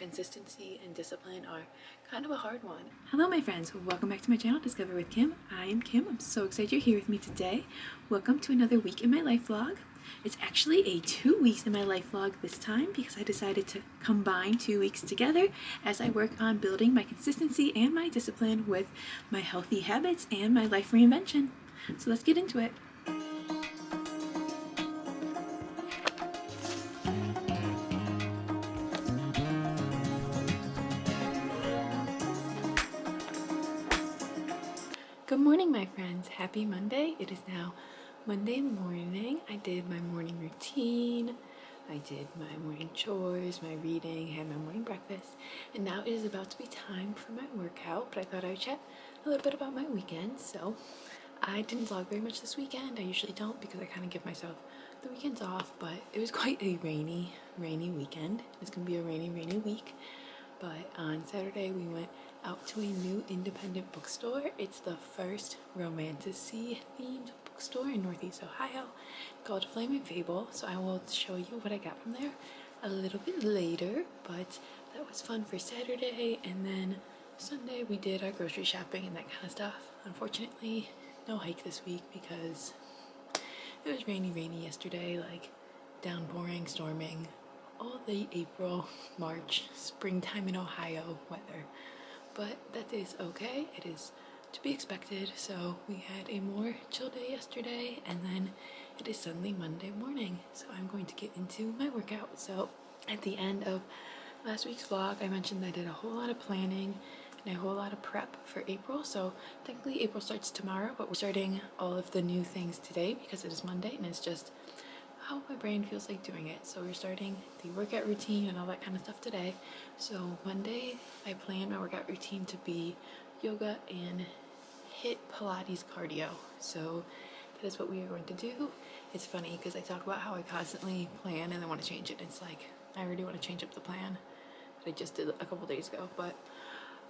Consistency and discipline are kind of a hard one. Hello my friends, welcome back to my channel Discover with Kim. I am Kim. I'm so excited you're here with me today. Welcome to another week in my life vlog. It's actually a 2 weeks in my life vlog this time because I decided to combine 2 weeks together as I work on building my consistency and my discipline with my healthy habits and my life reinvention. So let's get into it. Good morning my friends, happy Monday. It is now Monday morning. I did my morning routine, I did my morning chores, my reading, had my morning breakfast, and now it is about to be time for my workout, but I thought I would chat a little bit about my weekend. So I didn't vlog very much this weekend. I usually don't because I kind of give myself the weekends off, but it was quite a rainy weekend. It's gonna be a rainy week. But on Saturday we went out to a new independent bookstore. It's the first romantasy themed bookstore in Northeast Ohio called Flame and Fable. So I will show you what I got from there a little bit later, but that was fun for Saturday. And then Sunday we did our grocery shopping and that kind of stuff. Unfortunately, no hike this week because it was rainy yesterday, like downpouring, storming, all the April, March, springtime in Ohio weather. But that is okay. It is to be expected. So we had a more chill day yesterday, and then it is suddenly Monday morning. So I'm going to get into my workout. So at the end of last week's vlog, I mentioned I did a whole lot of planning and a whole lot of prep for April. So technically April starts tomorrow, but we're starting all of the new things today because it is Monday and it's just how my brain feels like doing it. So we're starting the workout routine and all that kind of stuff today. So Monday I plan my workout routine to be yoga and HIIT Pilates cardio. So that is what we are going to do. It's funny because I talk about how I constantly plan and then want to change it. It's like I already want to change up the plan that I just did a couple days ago, but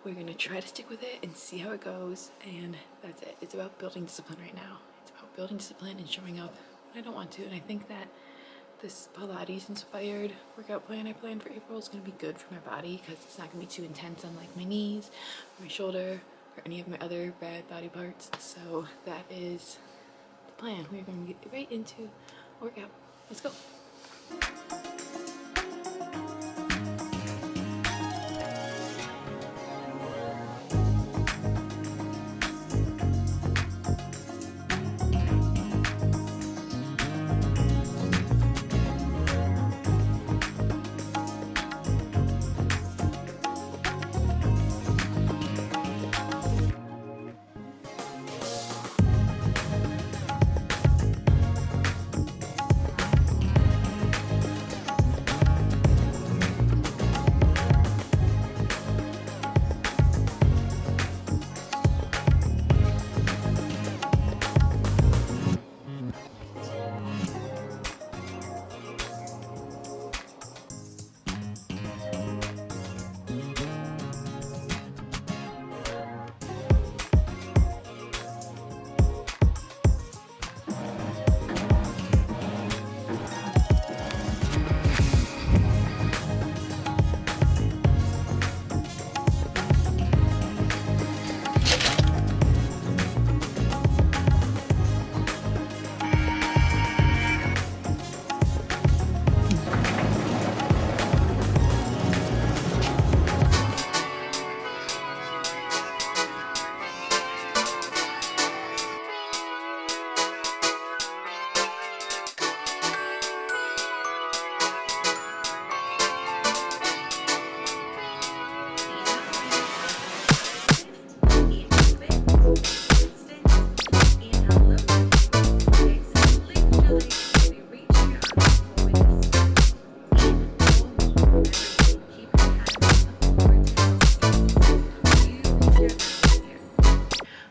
we're gonna try to stick with it and see how it goes. And that's it. It's about building discipline right now. It's about building discipline and showing up when I don't want to. And I think that this Pilates inspired workout plan I planned for April is going to be good for my body because it's not going to be too intense on like my knees, or my shoulder, or any of my other bad body parts. So that is the plan. We're going to get right into workout. Let's go.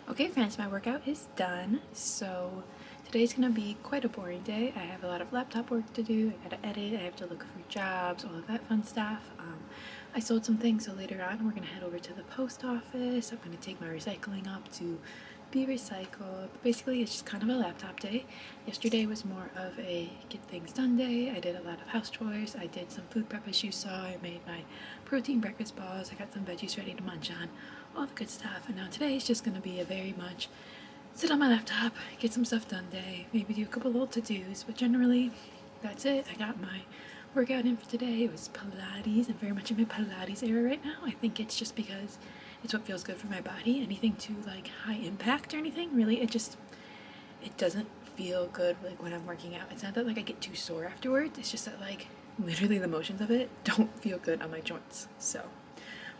Okay friends, my workout is done. So today's gonna be quite a boring day. I have a lot of laptop work to do. I gotta edit, I have to look for jobs, all of that fun stuff. I sold some things, so later on we're gonna head over to the post office. I'm gonna take my recycling up to be recycled. Basically, it's just kind of a laptop day. Yesterday was more of a get things done day. I did a lot of house chores. I did some food prep, as you saw. I made my protein breakfast balls. I got some veggies ready to munch on, all the good stuff. And now today is just going to be a very much sit on my laptop, get some stuff done day, maybe do a couple little to-dos, but generally that's it. I got my workout in for today. It was Pilates. I'm very much in my Pilates era right now. I think it's just because it's what feels good for my body. Anything too like high impact or anything, really, it doesn't feel good like when I'm working out. It's not that like I get too sore afterwards, it's just that like literally the motions of it don't feel good on my joints. So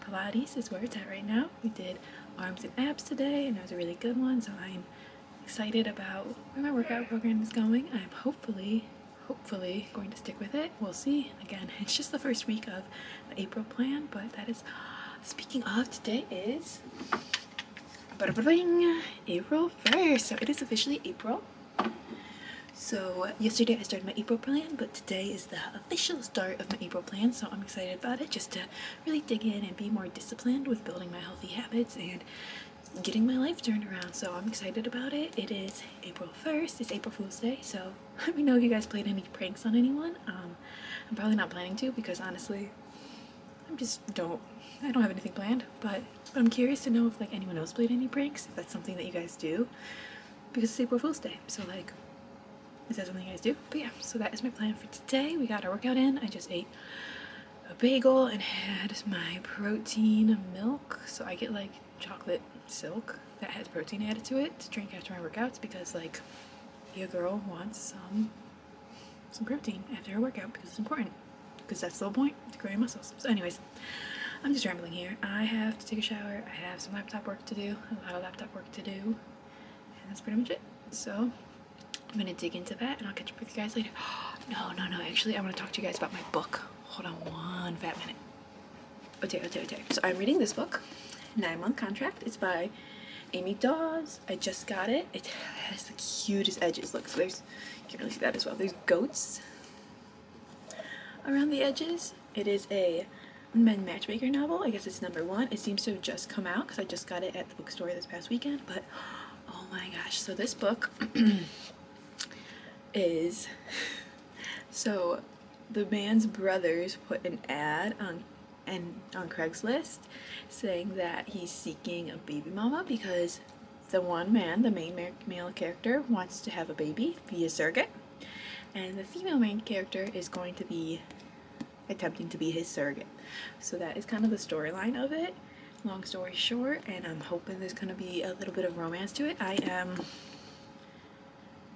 Pilates is where it's at right now. We did arms and abs today and it was a really good one, so I'm excited about where my workout program is going. I'm hopefully going to stick with it. We'll see. Again, it's just the first week of the April plan, but that is, speaking of, today is April 1st, so it is officially April. So yesterday I started my April plan, but today is the official start of my April plan, so I'm excited about it, just to really dig in and be more disciplined with building my healthy habits and getting my life turned around. So I'm excited about it. It is April 1st, it's April Fool's Day, so let me know if you guys played any pranks on anyone. I'm probably not planning to, because honestly I don't have anything planned, but I'm curious to know if like anyone else played any pranks, if that's something that you guys do, because it's April Fool's Day, so like, is that something you guys do? But yeah, so that is my plan for today. We got our workout in. I just ate a bagel and had my protein milk, so I get like chocolate silk that has protein added to it to drink after my workouts, because like your girl wants some protein after her workout, because it's important, because that's the whole point, to grow your muscles. So anyways, I'm just rambling here. I have to take a shower. I have some laptop work to do, a lot of laptop work to do, and that's pretty much it. So I'm gonna dig into that and I'll catch up with you guys later. No, actually I want to talk to you guys about my book. Hold on one fat minute. Okay. So I'm reading this book, 9-Month Contract. It's by Amy Dawes. I just got it. It has the cutest edges. Look, so you can't really see that as well. There's goats around the edges. It is a men matchmaker novel. I guess it's number 1. It seems to have just come out because I just got it at the bookstore this past weekend, but oh my gosh. So this book is, so the man's brothers put an ad on Craigslist saying that he's seeking a baby mama because the one man, the main male character, wants to have a baby via surrogate, and the female main character is going to be attempting to be his surrogate. So that is kind of the storyline of it, long story short, and I'm hoping there's going to be a little bit of romance to it. I am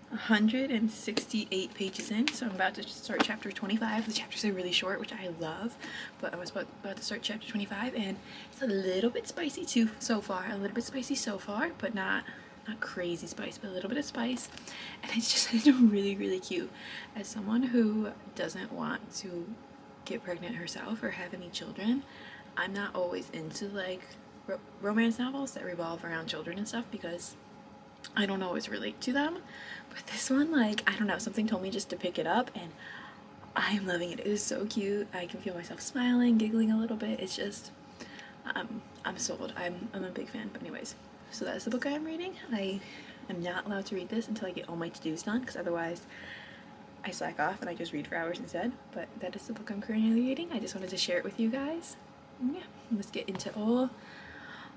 168 pages in, so I'm about to start chapter 25. The chapters are really short, which I love, but I was about to start chapter 25, and it's a little bit spicy too so far. But not crazy spice, but a little bit of spice, and it's really, really cute. As someone who doesn't want to get pregnant herself or have any children, I'm not always into like romance novels that revolve around children and stuff, because I don't always relate to them. But this one, like, I don't know, something told me just to pick it up, and I am loving it. It is so cute. I can feel myself smiling, giggling a little bit. It's just, I'm sold. I'm a big fan. But anyways, so that's the book I am reading. I am not allowed to read this until I get all my to-dos done, because otherwise I slack off and I just read for hours instead. But that is the book I'm currently reading. I just wanted to share it with you guys. And yeah, let's get into all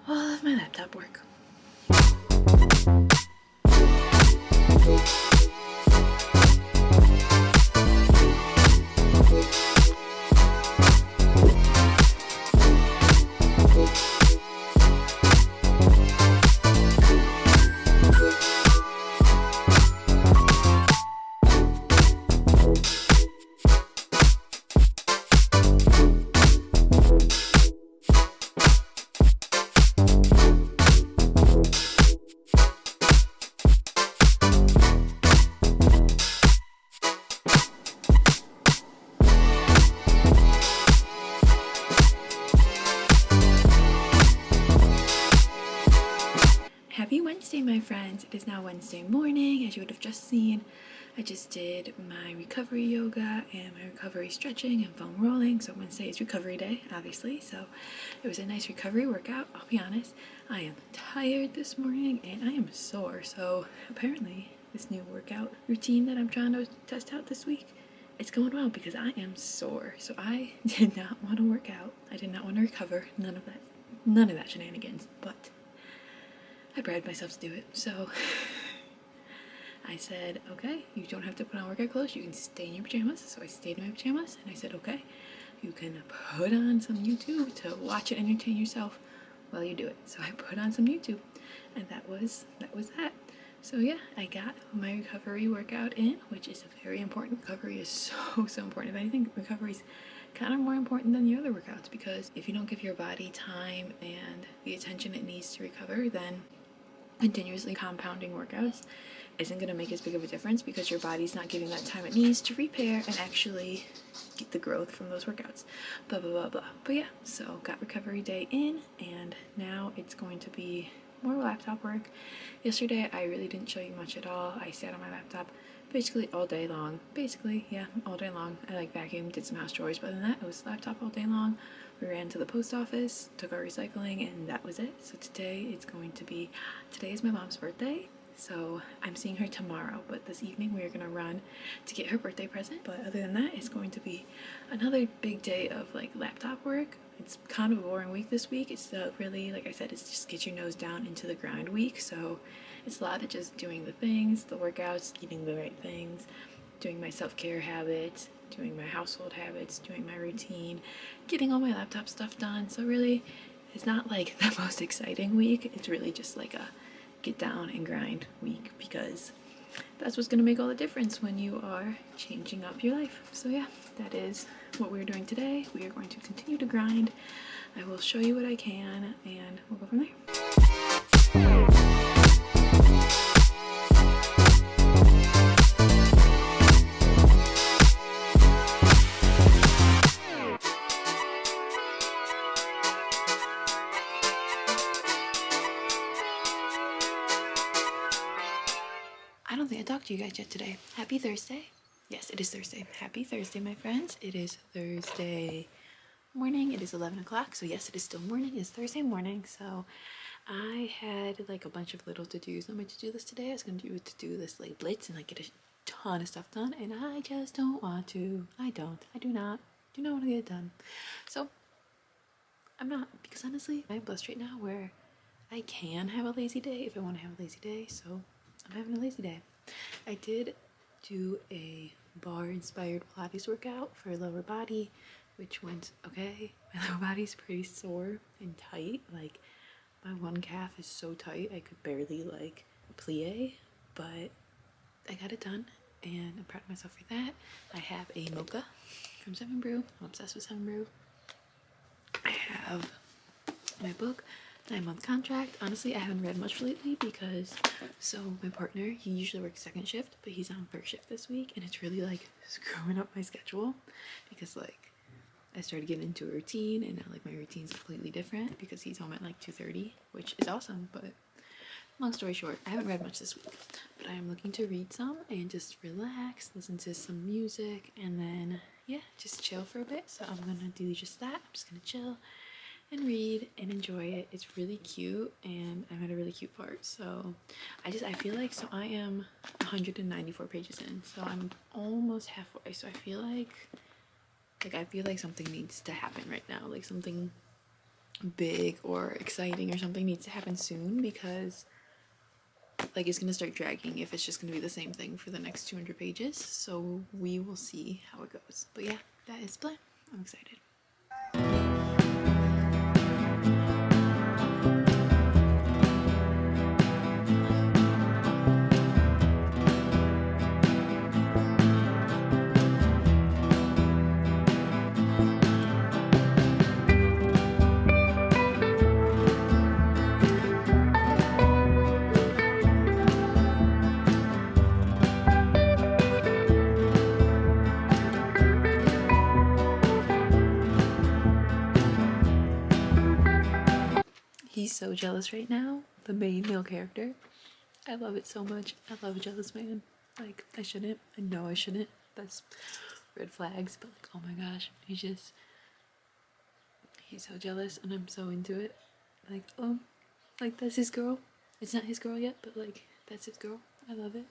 of my laptop work. Happy Wednesday, my friends. It is now Wednesday morning, as you would have just seen. I just did my recovery yoga and my recovery stretching and foam rolling. So Wednesday is recovery day, obviously. So it was a nice recovery workout. I'll be honest, I am tired this morning and I am sore. So apparently this new workout routine that I'm trying to test out this week, it's going well because I am sore. So I did not want to work out. I did not want to recover. None of that shenanigans. But I bribed myself to do it. So I said, okay, you don't have to put on workout clothes. You can stay in your pajamas. So I stayed in my pajamas and I said, okay, you can put on some YouTube to watch and entertain yourself while you do it. So I put on some YouTube and that was that. So yeah, I got my recovery workout in, which is very important. Recovery is so important. If anything, recovery is kind of more important than the other workouts, because if you don't give your body time and the attention it needs to recover, then continuously compounding workouts isn't going to make as big of a difference, because your body's not giving that time it needs to repair and actually get the growth from those workouts. Blah, blah, blah, blah. But yeah, so got recovery day in, and now it's going to be more laptop work. Yesterday, I really didn't show you much at all. I sat on my laptop basically all day long. All day long. I vacuumed, did some house chores, but other than that, it was laptop all day long. We ran to the post office, took our recycling, and that was it. So today is my mom's birthday. So I'm seeing her tomorrow, but this evening we are going to run to get her birthday present. But other than that, it's going to be another big day of laptop work. It's kind of a boring week this week. It's really, like I said, it's just get your nose down into the grind week. So it's a lot of just doing the things, the workouts, eating the right things, doing my self-care habits, doing my household habits, doing my routine, getting all my laptop stuff done. So really, it's not the most exciting week. It's really just a get down and grind week, because that's what's going to make all the difference when you are changing up your life. So yeah, that is what we're doing today. We are going to continue to grind. I will show you what I can and we'll go from there. I don't think I talked to you guys yet today. Happy Thursday. Yes, it is Thursday. Happy Thursday, my friends. It is Thursday morning. It is 11 o'clock. So yes, it is still morning. It's Thursday morning. So I had a bunch of little to-dos on my to-do list today. I was going to do a to-do list blitz and get a ton of stuff done. And I just don't want to. I do not want to get it done. So I'm not, because honestly, I'm blessed right now where I can have a lazy day if I want to have a lazy day. So I'm having a lazy day. I did do a bar-inspired Pilates workout for lower body, which went okay. My lower body's pretty sore and tight. My one calf is so tight I could barely plie, but I got it done and I'm proud of myself for that. I have a mocha from 7 Brew. I'm obsessed with 7 Brew. I have my book, 9-month contract. Honestly, I haven't read much lately because, my partner, he usually works second shift, but he's on first shift this week, and it's really screwing up my schedule, because I started getting into a routine, and now my routine's completely different because he's home at 2:30, which is awesome. But long story short, I haven't read much this week, but I am looking to read some and just relax, listen to some music, and then just chill for a bit. So I'm gonna do just that. I'm just gonna chill and read and enjoy it. It's really cute, and I'm at a really cute part. So I feel I am 194 pages in, so I'm almost halfway. So I feel like something needs to happen right now, something big or exciting or something needs to happen soon, because it's gonna start dragging if it's just gonna be the same thing for the next 200 pages. So we will see how it goes. But yeah, that is the plan. I'm excited. He's so jealous right now, the main male character. I love it so much. I love a jealous man. Like, I shouldn't. I know I shouldn't. That's red flags. But like, oh my gosh, he's so jealous, and I'm so into it. Like, oh, like that's his girl. It's not his girl yet, but like that's his girl. I love it.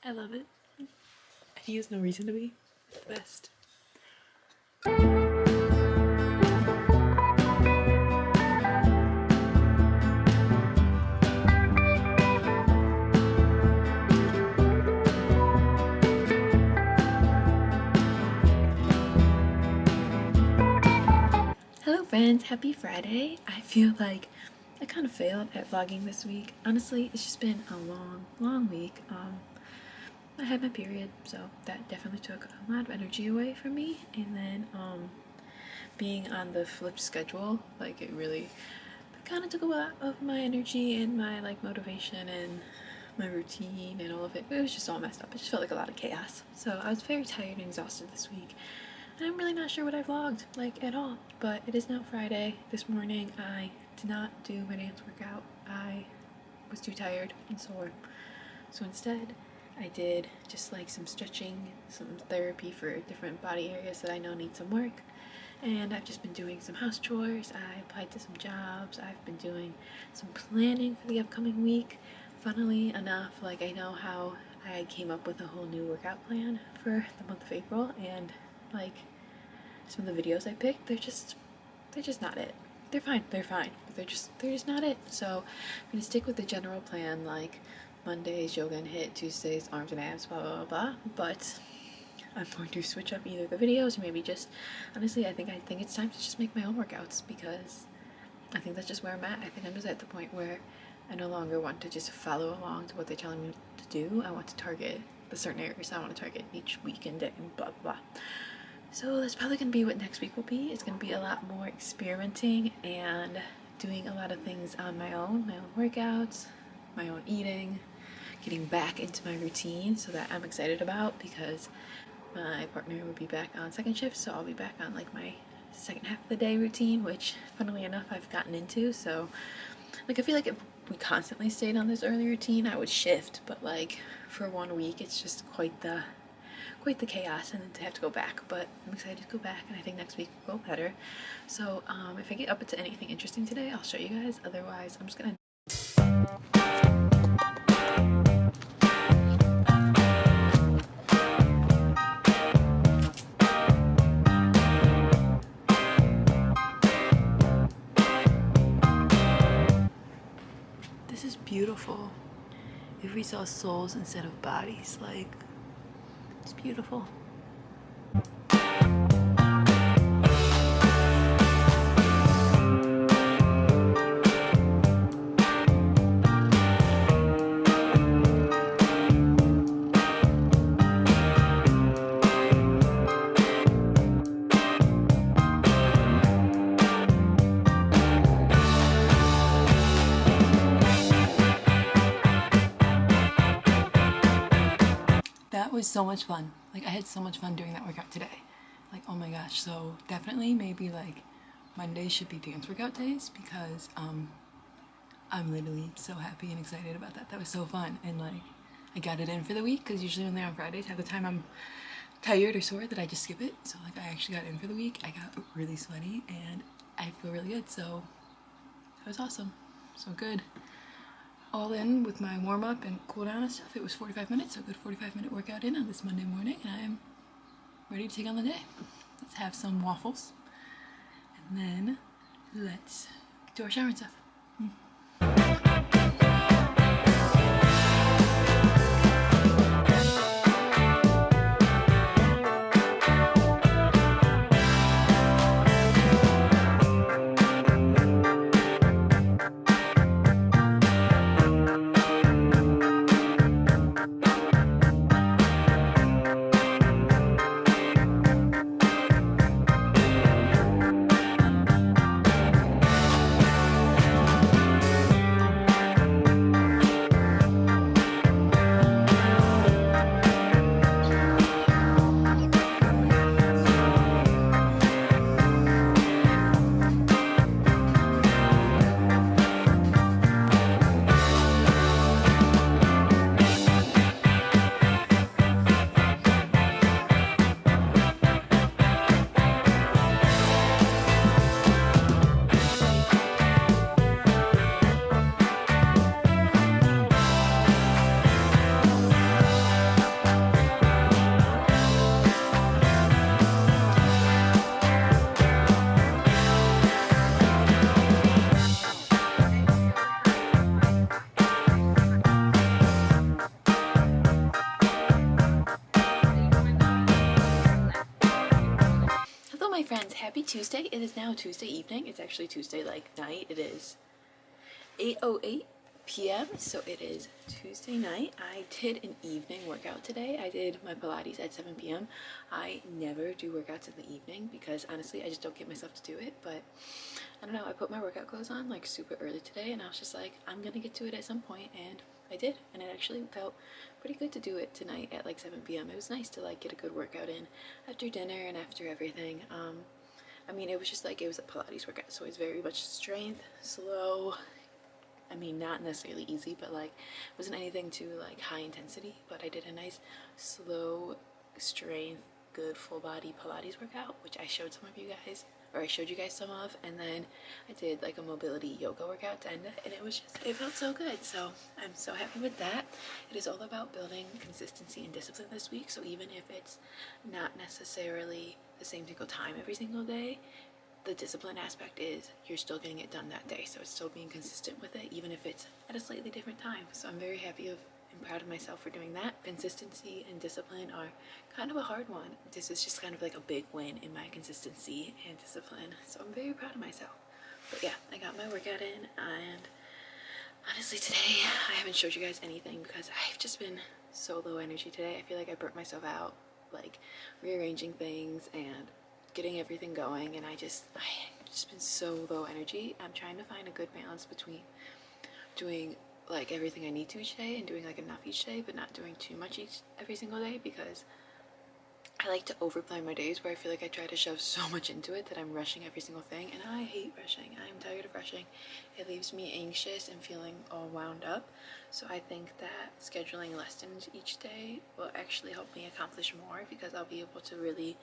I love it. And he has no reason to be. It's the best. Hello friends, happy Friday. I feel like I kind of failed at vlogging this week. Honestly, it's just been a long week. I had my period, so that definitely took a lot of energy away from me. And then being on the flipped schedule, like it really kind of took a lot of my energy and my like motivation and my routine and all of it. It was just all messed up. It just felt like a lot of chaos. So I was very tired and exhausted this week. And I'm really not sure what I vlogged, like, at all. But it is now Friday. This morning I did not do my dance workout. I was too tired and sore. So instead, I did just like some stretching, some therapy for different body areas that I know need some work. And I've just been doing some house chores. I applied to some jobs. I've been doing some planning for the upcoming week. Funnily enough, like, I know how I came up with a whole new workout plan for the month of April, and like some of the videos I picked, they're just not it. They're fine, but they're just not it. So I'm gonna stick with the general plan, like Mondays yoga and HIIT, Tuesdays arms and abs, blah blah blah. But I'm going to switch up either the videos or maybe just, honestly, I think it's time to just make my own workouts, because I think that's just where I'm at. I think I'm just at the point where I no longer want to just follow along to what they're telling me to do. I want to target the certain areas I want to target each week and day and blah blah blah. So that's probably going to be what next week will be. It's going to be a lot more experimenting and doing a lot of things on my own workouts, my own eating, getting back into my routine, so that I'm excited about, because my partner will be back on second shift, so I'll be back on like my second half of the day routine, which funnily enough I've gotten into. So like, I feel like if we constantly stayed on this early routine, I would shift, but like for 1 week it's just quite the chaos, and then to have to go back. But I'm excited to go back, and I think next week will go better. So if I get up into anything interesting today, I'll show you guys. Otherwise, I'm just gonna This is beautiful. If we saw souls instead of bodies, like, it's beautiful. That was so much fun. Like, I had so much fun doing that workout today. Like, oh my gosh. So definitely maybe like Mondays should be dance workout days, because I'm literally so happy and excited about that. That was so fun. And like, I got it in for the week, because usually when they're on Fridays, half the time I'm tired or sore that I just skip it. So like, I actually got in for the week. I got really sweaty and I feel really good. So that was awesome. So good. All in with my warm-up and cool down and stuff. It was 45 minutes, so a good 45-minute workout in on this Monday morning, and I'm ready to take on the day. Let's have some waffles, and then let's do our shower and stuff. Tuesday. It is now Tuesday evening. It's actually Tuesday like night. It is 8:08 p.m. so it is Tuesday night. I did an evening workout today. I did my Pilates at 7 p.m. I never do workouts in the evening because honestly I just don't get myself to do it, but I don't know, I put my workout clothes on like super early today and I was just like, I'm gonna get to it at some point, and I did, and it actually felt pretty good to do it tonight at like 7 p.m. It was nice to like get a good workout in after dinner and after everything. I mean, it was just like, it was a Pilates workout, so it's very much strength, slow. I mean, not necessarily easy, but like it wasn't anything too like high intensity, but I did a nice slow strength, good full body Pilates workout, which I showed some of you guys, or I showed you guys some of, and then I did like a mobility yoga workout to end it, and it felt so good. So I'm so happy with that. It is all about building consistency and discipline this week, so even if it's not necessarily the same single time every single day, the discipline aspect is you're still getting it done that day, so it's still being consistent with it even if it's at a slightly different time. So I'm very happy and proud of myself for doing that. Consistency and discipline are kind of a hard one. This is just kind of like a big win in my consistency and discipline, so I'm very proud of myself. But yeah, I got my workout in, and honestly today I haven't showed you guys anything because I've just been so low energy today. I feel like I burnt myself out like rearranging things and getting everything going, and I've just been so low energy. I'm trying to find a good balance between doing like everything I need to each day and doing like enough each day, but not doing too much every single day, because I like to overplan my days where I feel like I try to shove so much into it that I'm rushing every single thing, and I hate rushing. I'm tired of rushing. It leaves me anxious and feeling all wound up. So I think that scheduling lessons each day will actually help me accomplish more, because I'll be able to really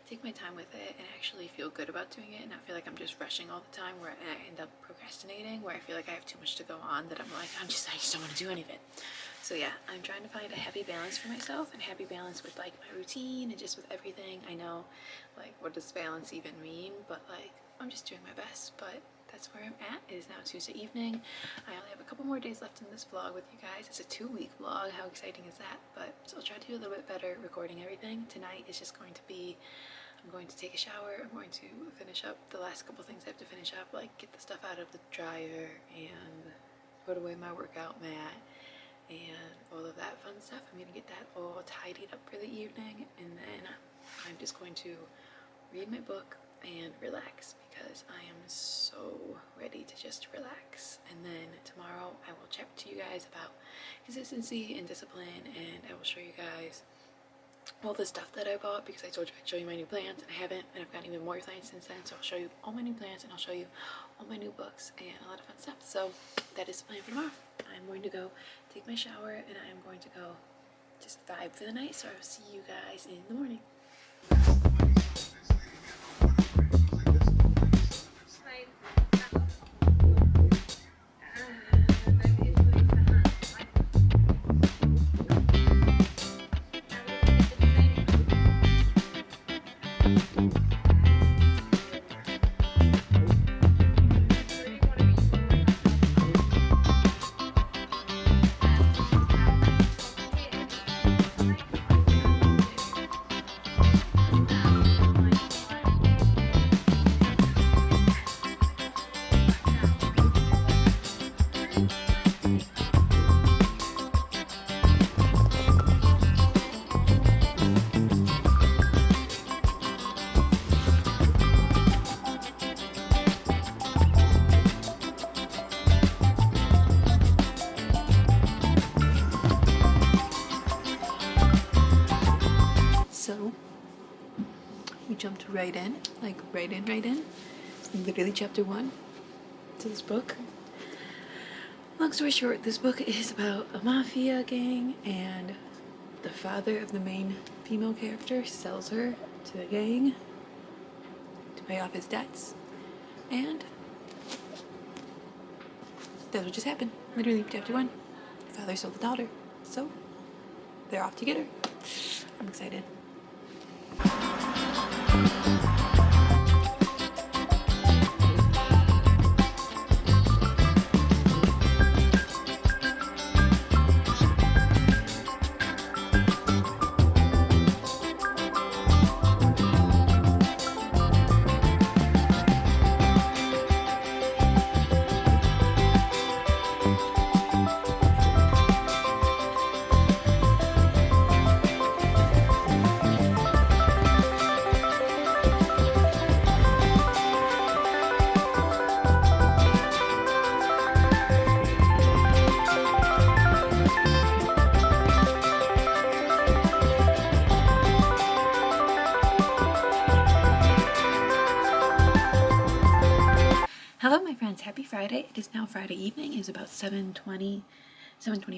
take my time with it and actually feel good about doing it and not feel like I'm just rushing all the time where I end up procrastinating, where I feel like I have too much to go on that I'm like, I just don't want to do any of it. So yeah, I'm trying to find a happy balance for myself, and happy balance with like my routine and just with everything. I know like what does balance even mean, but like I'm just doing my best. But that's where I'm at. It is now Tuesday evening. I only have a couple more days left in this vlog with you guys. It's a 2-week vlog. How exciting is that? But so I'll try to do a little bit better recording everything. Tonight is just going to be, I'm going to take a shower. I'm going to finish up the last couple things I have to finish up, like get the stuff out of the dryer and put away my workout mat and all of that fun stuff. I'm gonna get that all tidied up for the evening, and then I'm just going to read my book and relax, because I am so ready to just relax. And then tomorrow I will chat to you guys about consistency and discipline, and I will show you guys all the stuff that I bought, because I told you I'd show you my new plants, and I haven't, and I've gotten even more plants since then. So I'll show you all my new plants, and I'll show you all my new books and a lot of fun stuff. So that is the plan for tomorrow. I'm going to go take my shower, and I am going to go just vibe for the night. So I will see you guys in the morning. So we jumped right in, like right in. It's literally chapter 1 to this book. Long story short, this book is about a mafia gang, and the father of the main female character sells her to the gang to pay off his debts, and that's what just happened. Literally chapter 1. The father sold the daughter, so they're off to get her. I'm excited. Hello my friends, happy Friday. It is now Friday evening. It is about 7:25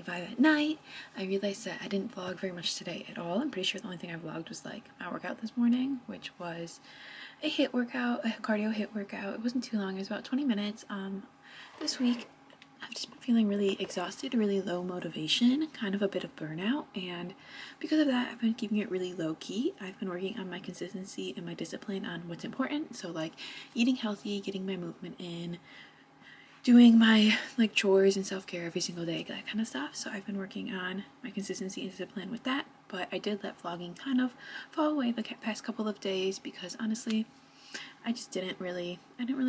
at night. I realized that I didn't vlog very much today at all. I'm pretty sure the only thing I vlogged was like my workout this morning, which was a HIIT workout, a cardio HIIT workout. It wasn't too long, it was about 20 minutes. This week I've just been feeling really exhausted, really low motivation, kind of a bit of burnout, and because of that I've been keeping it really low key. I've been working on my consistency and my discipline on what's important, so like eating healthy, getting my movement in, doing my like chores and self-care every single day, that kind of stuff. So I've been working on my consistency and discipline with that, but I did let vlogging kind of fall away the past couple of days because honestly I didn't really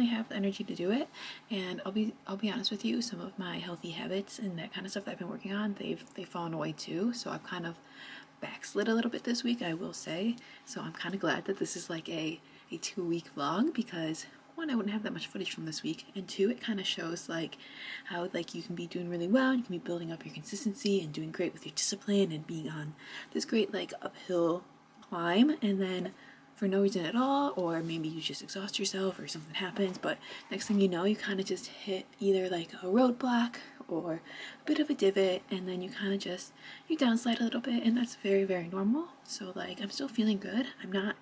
have the energy to do it. And I'll be honest with you, some of my healthy habits and that kind of stuff that I've been working on, they've fallen away too. So I've kind of backslid a little bit this week, I will say. So I'm kind of glad that this is like a 2-week vlog, because one, I wouldn't have that much footage from this week, and two, it kind of shows like how like you can be doing really well, you can be building up your consistency and doing great with your discipline and being on this great like uphill climb, and then for no reason at all, or maybe you just exhaust yourself or something happens, but next thing you know you kind of just hit either like a roadblock or a bit of a divot, and then you kind of just you downslide a little bit, and that's very, very normal. So like I'm still feeling good. I'm not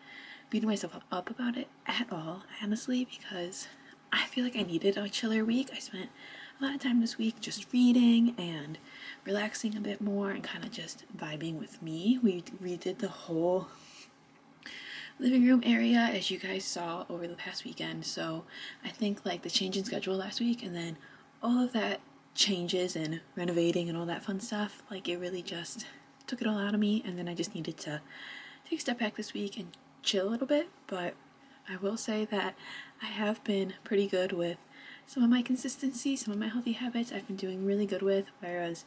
beating myself up about it at all, honestly, because I feel like I needed a chiller week. I spent a lot of time this week just reading and relaxing a bit more and kind of just vibing with me. We redid the whole living room area, as you guys saw over the past weekend. So I think like the change in schedule last week and then all of that changes and renovating and all that fun stuff, like it really just took it all out of me, and then I just needed to take a step back this week and chill a little bit. But I will say that I have been pretty good with some of my consistency, some of my healthy habits I've been doing really good with, whereas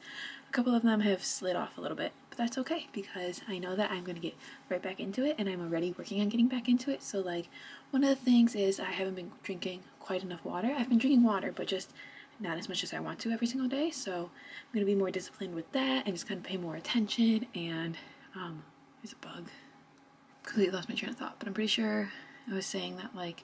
a couple of them have slid off a little bit. But that's okay, because I know that I'm going to get right back into it, and I'm already working on getting back into it. So like one of the things is I haven't been drinking quite enough water. I've been drinking water, but just not as much as I want to every single day. So I'm going to be more disciplined with that and just kind of pay more attention. And there's a bug. Completely lost my train of thought, but I'm pretty sure I was saying that like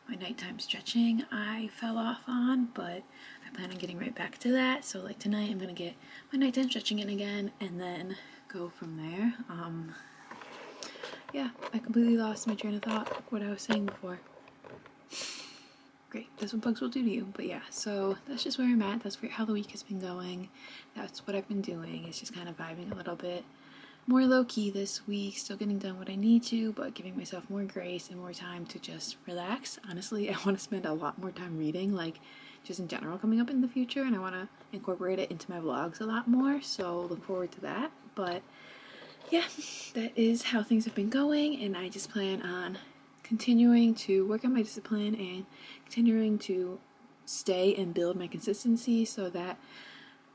my nighttime stretching I fell off on, but I plan on getting right back to that. So like tonight I'm gonna get my nighttime stretching in again and then go from there. Yeah, I completely lost my train of thought, what I was saying before. Great, that's what bugs will do to you. But yeah, so that's just where I'm at. That's how the week has been going. That's what I've been doing. It's just kind of vibing a little bit more low-key this week, still getting done what I need to, but giving myself more grace and more time to just relax. Honestly, I want to spend a lot more time reading, like just in general coming up in the future, and I want to incorporate it into my vlogs a lot more, so look forward to that. But yeah, that is how things have been going, and I just plan on continuing to work on my discipline and continuing to stay and build my consistency, so that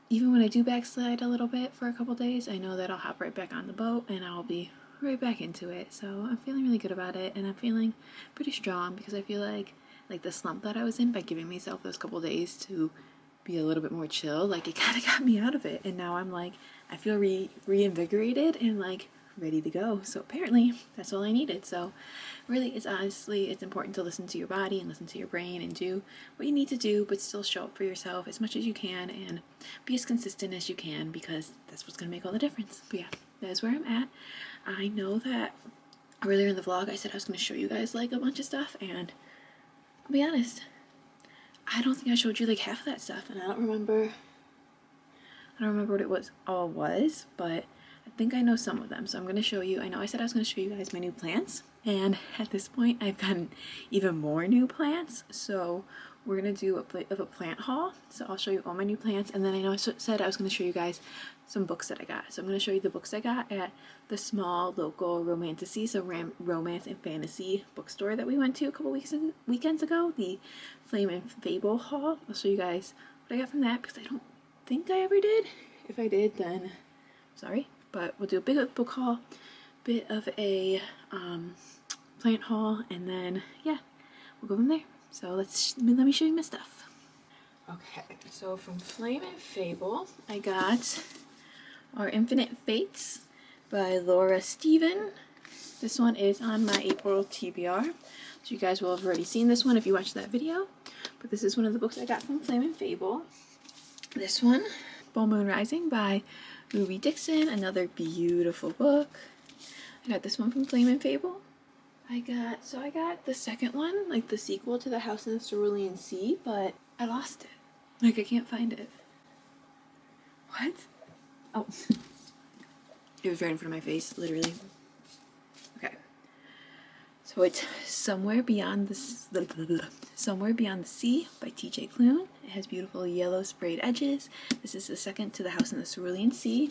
even when I do backslide a little bit for a couple days, I know that I'll hop right back on the boat and I'll be right back into it. So I'm feeling really good about it, and I'm feeling pretty strong, because I feel like the slump that I was in, by giving myself those couple days to be a little bit more chill, like it kind of got me out of it, and now I'm like, I feel reinvigorated and like ready to go. So apparently that's all I needed. So really, it's important to listen to your body and listen to your brain and do what you need to do, but still show up for yourself as much as you can and be as consistent as you can, because that's what's going to make all the difference. But yeah, that is where I'm at. I know that earlier in the vlog I said I was going to show you guys like a bunch of stuff, and I'll be honest, I don't think I showed you like half of that stuff, and I don't remember what it was all was, but I think I know some of them, so I'm going to show you. I know I said I was going to show you guys my new plants, and at this point I've gotten even more new plants, so we're going to do a bit of a plant haul. So I'll show you all my new plants, and then I know I said I was going to show you guys some books that I got. So I'm going to show you the books I got at the small local romantasy, so romance and fantasy bookstore that we went to a couple weekends ago, the Flame and Fable haul. I'll show you guys what I got from that, because I don't think I ever did. If I did, then sorry. But we'll do a big book haul, bit of a plant haul, and then yeah, we'll go from there. So let me show you my stuff. Okay, so from Flame and Fable, I got Our Infinite Fates by Laura Stephen. This one is on my April TBR, so you guys will have already seen this one if you watched that video. but this is one of the books I got from Flame and Fable. This one, Full Moon Rising by Ruby Dixon, another beautiful book. I got this one from Flame and Fable. I got the second one, like the sequel to The House in the Cerulean Sea, but I lost it. Like, I can't find it. What? Oh. It was right in front of my face, literally. Okay. So it's Somewhere Beyond the Sea by T.J. Klune. It has beautiful yellow sprayed edges. This is the second to The House in the Cerulean Sea.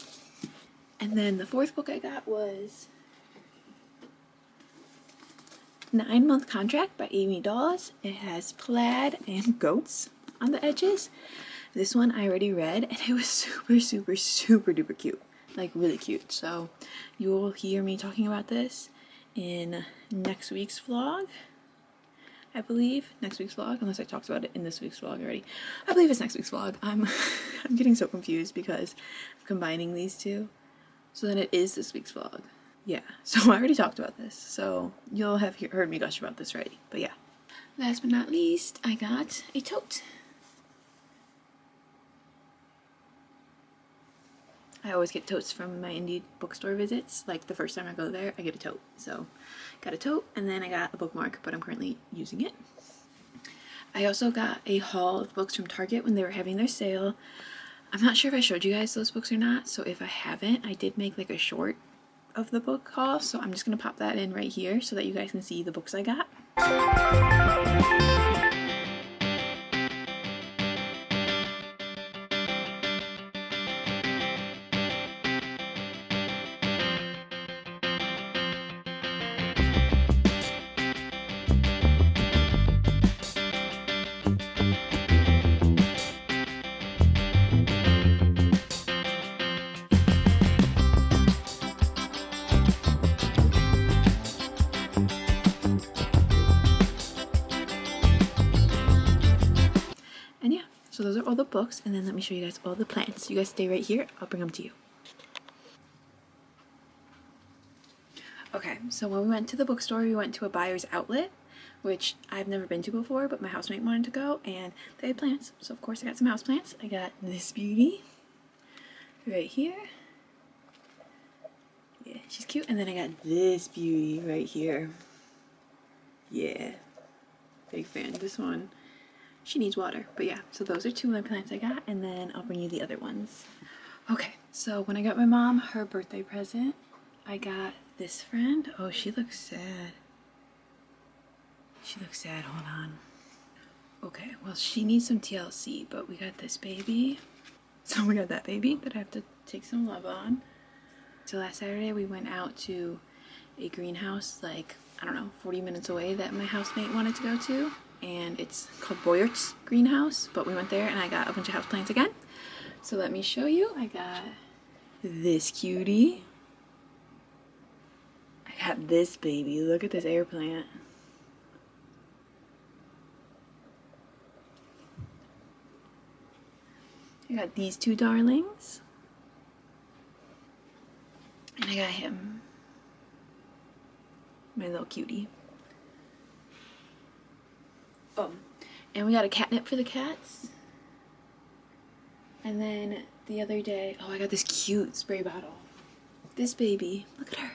And then the fourth book I got was 9 Month Contract by Amy Dawes. It has plaid and goats on the edges. This one I already read, and it was super, super, super duper cute. Like, really cute. So you will hear me talking about this in next week's vlog, I believe. Next week's vlog, unless I talked about it in this week's vlog already. I believe it's next week's vlog. I'm getting so confused because I'm combining these two. So then it is this week's vlog. Yeah, so I already talked about this, so you'll have heard me gush about this already, but yeah. Last but not least, I got a tote. I always get totes from my indie bookstore visits. Like, the first time I go there, I get a tote. So, got a tote, and then I got a bookmark, but I'm currently using it. I also got a haul of books from Target when they were having their sale. I'm not sure if I showed you guys those books or not, so if I haven't, I did make like a short of the book haul, so I'm just gonna pop that in right here so that you guys can see the books I got. And yeah, so those are all the books, and then let me show you guys all the plants. You guys stay right here, I'll bring them to you. Okay, so when we went to the bookstore, we went to a buyer's outlet, which I've never been to before, but my housemate wanted to go, and they had plants, so of course I got some houseplants. I got this beauty right here. Yeah, she's cute. And then I got this beauty right here. Yeah, big fan. This one, she needs water, but yeah, so those are two of my plants I got, and then I'll bring you the other ones. Okay, so when I got my mom her birthday present, I got this friend. Oh, she looks sad. She looks sad, hold on. Okay, well, she needs some TLC, but we got this baby. So we got that baby that I have to take some love on. So last Saturday we went out to a greenhouse, like, I don't know, 40 minutes away that my housemate wanted to go to. And it's called Boyert's Greenhouse, but we went there and I got a bunch of houseplants again. So let me show you. I got this cutie. I got this baby. Look at this air plant. I got these two darlings. And I got him. My little cutie. And we got a catnip for the cats. And then the other day, oh, I got this cute spray bottle. This baby, look at her.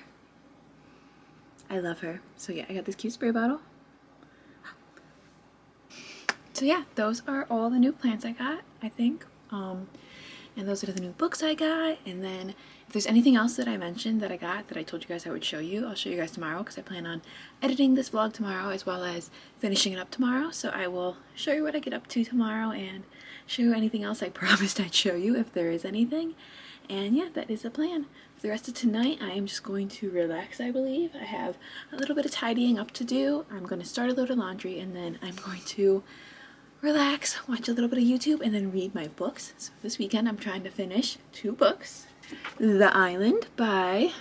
I love her. So yeah, I got this cute spray bottle. So yeah, those are all the new plants I got, I think. And those are the new books I got. And then if there's anything else that I mentioned that I got that I told you guys I would show you, I'll show you guys tomorrow, because I plan on editing this vlog tomorrow as well as finishing it up tomorrow. So I will show you what I get up to tomorrow and show you anything else I promised I'd show you if there is anything. And yeah, that is the plan. For the rest of tonight, I am just going to relax, I believe. I have a little bit of tidying up to do. I'm going to start a load of laundry, and then I'm going to relax, watch a little bit of YouTube, and then read my books. So this weekend I'm trying to finish 2 books. The Island by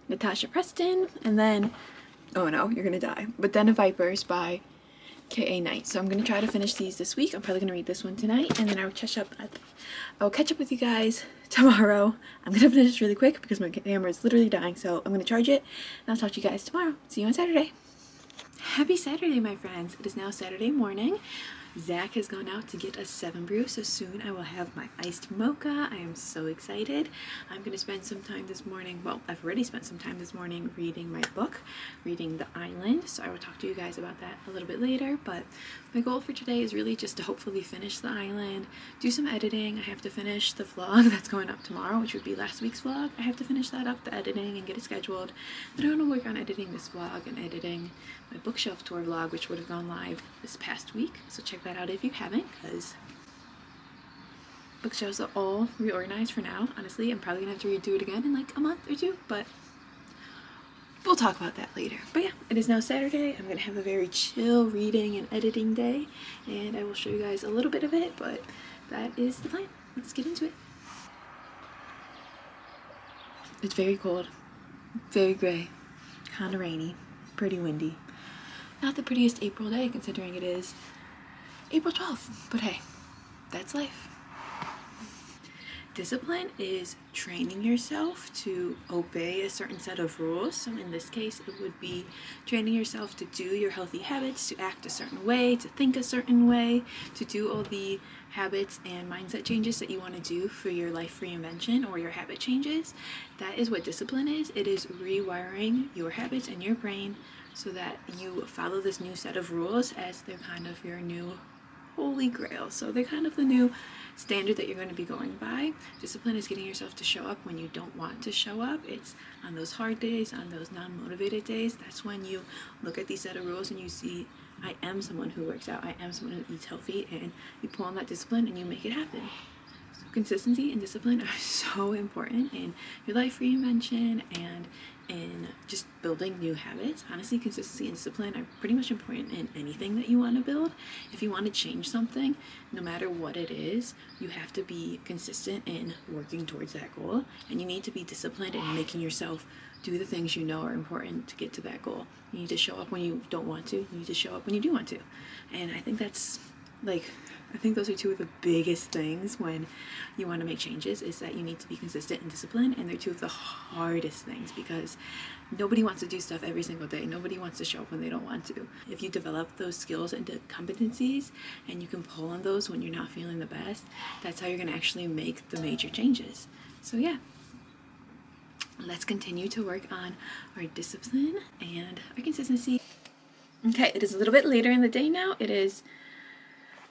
Natasha Preston, and then, oh no, you're gonna die, but Den of Vipers by K.A. Knight. So I'm gonna try to finish these this week. I'm probably gonna read this one tonight, and then I'll catch up with you guys tomorrow. I'm gonna finish this really quick because my camera is literally dying, so I'm gonna charge it, and I'll talk to you guys tomorrow. See you on Saturday. Happy Saturday, my friends. It is now Saturday morning. Zach has gone out to get a 7 brew, so soon I will have my iced mocha. I am so excited. I'm going to spend some time this morning, well, I've already spent some time this morning reading my book, reading The Island, so I will talk to you guys about that a little bit later, but my goal for today is really just to hopefully finish The Island, do some editing. I have to finish the vlog that's going up tomorrow, which would be last week's vlog. I have to finish that up, the editing, and get it scheduled. Then I'm going to work on editing this vlog and editing my bookshelf tour vlog, which would have gone live this past week, so check that out if you haven't, because bookshelves are all reorganized for now. Honestly, I'm probably gonna have to redo it again in like a month or two, but we'll talk about that later. But yeah, it is now Saturday. I'm gonna have a very chill reading and editing day, and I will show you guys a little bit of it, but that is the plan. Let's get into it. It's very cold, very gray, kind of rainy, pretty windy. Not the prettiest April day considering it is April 12th, but hey, that's life. Discipline is training yourself to obey a certain set of rules. So in this case, it would be training yourself to do your healthy habits, to act a certain way, to think a certain way, to do all the habits and mindset changes that you want to do for your life reinvention or your habit changes. That is what discipline is. It is rewiring your habits and your brain so that you follow this new set of rules as they're kind of your new holy grail. So they're kind of the new standard that you're going to be going by. Discipline is getting yourself to show up when you don't want to show up. It's on those hard days, on those non-motivated days. That's when you look at these set of rules and you see, I am someone who works out, I am someone who eats healthy, and you pull on that discipline and you make it happen. So consistency and discipline are so important in your life reinvention and in just building new habits. Honestly, consistency and discipline are pretty much important in anything that you want to build. If you want to change something, no matter what it is, you have to be consistent in working towards that goal, and you need to be disciplined in making yourself do the things you know are important to get to that goal. You need to show up when you don't want to. You need to show up when you do want to. And I think that's I think those are two of the biggest things when you want to make changes, is that you need to be consistent and disciplined, and they're two of the hardest things because nobody wants to do stuff every single day. Nobody wants to show up when they don't want to. If you develop those skills into competencies and you can pull on those when you're not feeling the best, that's how you're going to actually make the major changes. So yeah, let's continue to work on our discipline and our consistency. Okay, it is a little bit later in the day now. It is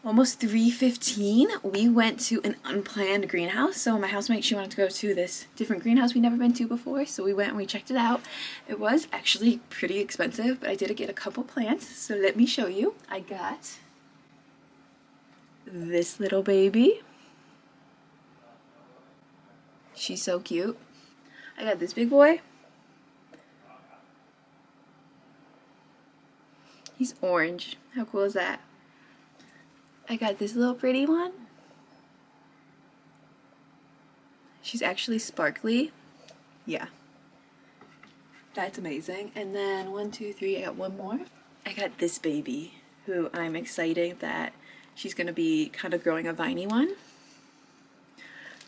almost 3:15. We went to an unplanned greenhouse. So my housemate, she wanted to go to this different greenhouse we'd never been to before. So we went and we checked it out. It was actually pretty expensive, but I did get a couple plants. So let me show you. I got this little baby. She's so cute. I got this big boy. He's orange. How cool is that? I got this little pretty one. She's actually sparkly. Yeah. That's amazing. And then 1, 2, 3, I got one more. I got this baby who I'm excited that she's gonna be kind of growing a viney one.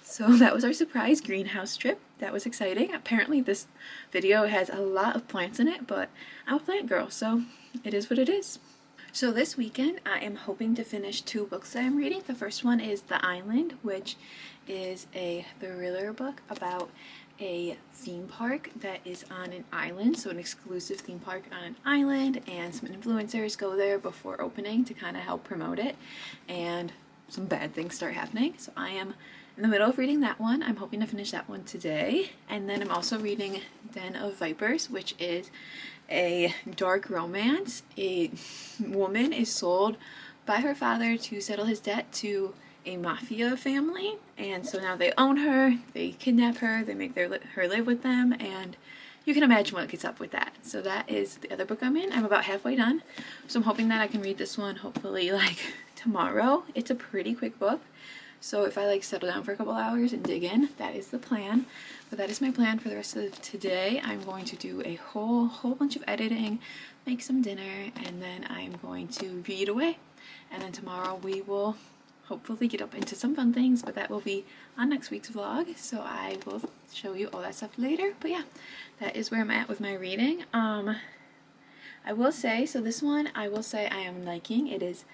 So that was our surprise greenhouse trip. That was exciting. Apparently this video has a lot of plants in it, but I'm a plant girl, so it is what it is. So this weekend, I am hoping to finish 2 books that I'm reading. The first one is The Island, which is a thriller book about a theme park that is on an island, so an exclusive theme park on an island, and some influencers go there before opening to kind of help promote it, and some bad things start happening. So I am in the middle of reading that one. I'm hoping to finish that one today. And then I'm also reading Den of Vipers, which is a dark romance. A woman is sold by her father to settle his debt to a mafia family, and so now they own her, they kidnap her, they make her live with them, and you can imagine what gets up with that. So that is the other book I'm in. I'm about halfway done, so I'm hoping that I can read this one hopefully like tomorrow. It's a pretty quick book, so if I like settle down for a couple hours and dig in, that is the plan. But that is my plan for the rest of today. I'm going to do a whole bunch of editing, make some dinner, and then I'm going to read away. And then tomorrow we will hopefully get up into some fun things, but that will be on next week's vlog, so I will show you all that stuff later. But yeah, that is where I'm at with my reading. I will say, so this one I will say I am liking. It is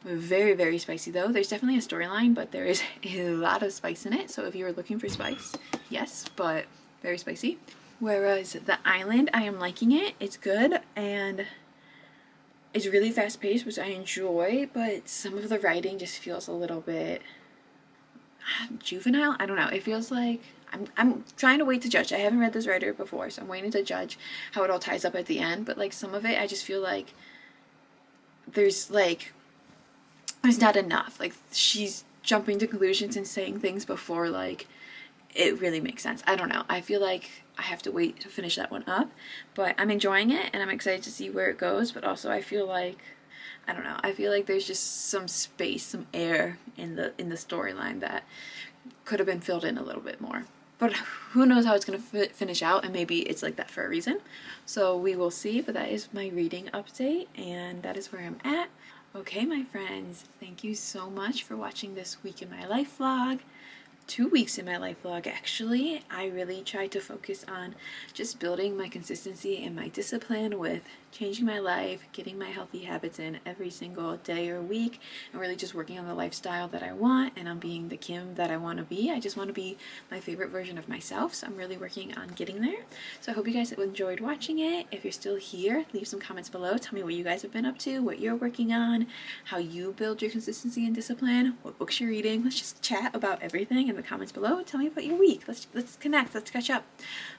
Very, very spicy though. There's definitely a storyline, but there is a lot of spice in it. So if you were looking for spice, yes, but very spicy. Whereas The Island, I am liking it. It's good and it's really fast paced, which I enjoy, but some of the writing just feels a little bit juvenile. I don't know. It feels like I'm trying to wait to judge. I haven't read this writer before, so I'm waiting to judge how it all ties up at the end. But like some of it, I just feel like there's not enough. Like she's jumping to conclusions and saying things before like it really makes sense. I don't know. I feel like I have to wait to finish that one up, but I'm enjoying it and I'm excited to see where it goes. But also I feel like, I don't know, I feel like there's just some space, some air in the storyline that could have been filled in a little bit more. But who knows how it's going to finish out, and maybe it's like that for a reason. So we will see, but that is my reading update, and that is where I'm at. Okay, my friends, thank you so much for watching this week in my life vlog. 2 weeks in my life vlog actually. I really tried to focus on just building my consistency and my discipline with changing my life, getting my healthy habits in every single day or week, and really just working on the lifestyle that I want and on being the Kim that I want to be. I just want to be my favorite version of myself, so I'm really working on getting there. So I hope you guys enjoyed watching it. If you're still here, leave some comments below. Tell me what you guys have been up to, what you're working on, how you build your consistency and discipline, what books you're reading. Let's just chat about everything in the comments below. Tell me about your week. Let's connect. Let's catch up.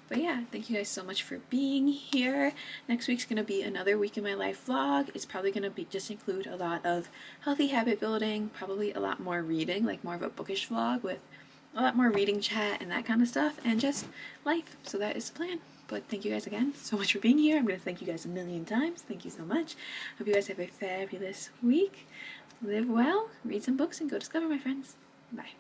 But yeah, thank you guys so much for being here. Next week's gonna be another week in my life vlog. It's probably gonna be just include a lot of healthy habit building, probably a lot more reading, like more of a bookish vlog with a lot more reading chat and that kind of stuff, and just life. So that is the plan. But thank you guys again so much for being here. I'm gonna thank you guys a million times. Thank you so much. Hope you guys have a fabulous week. Live well, read some books, and go discover, my friends. Bye.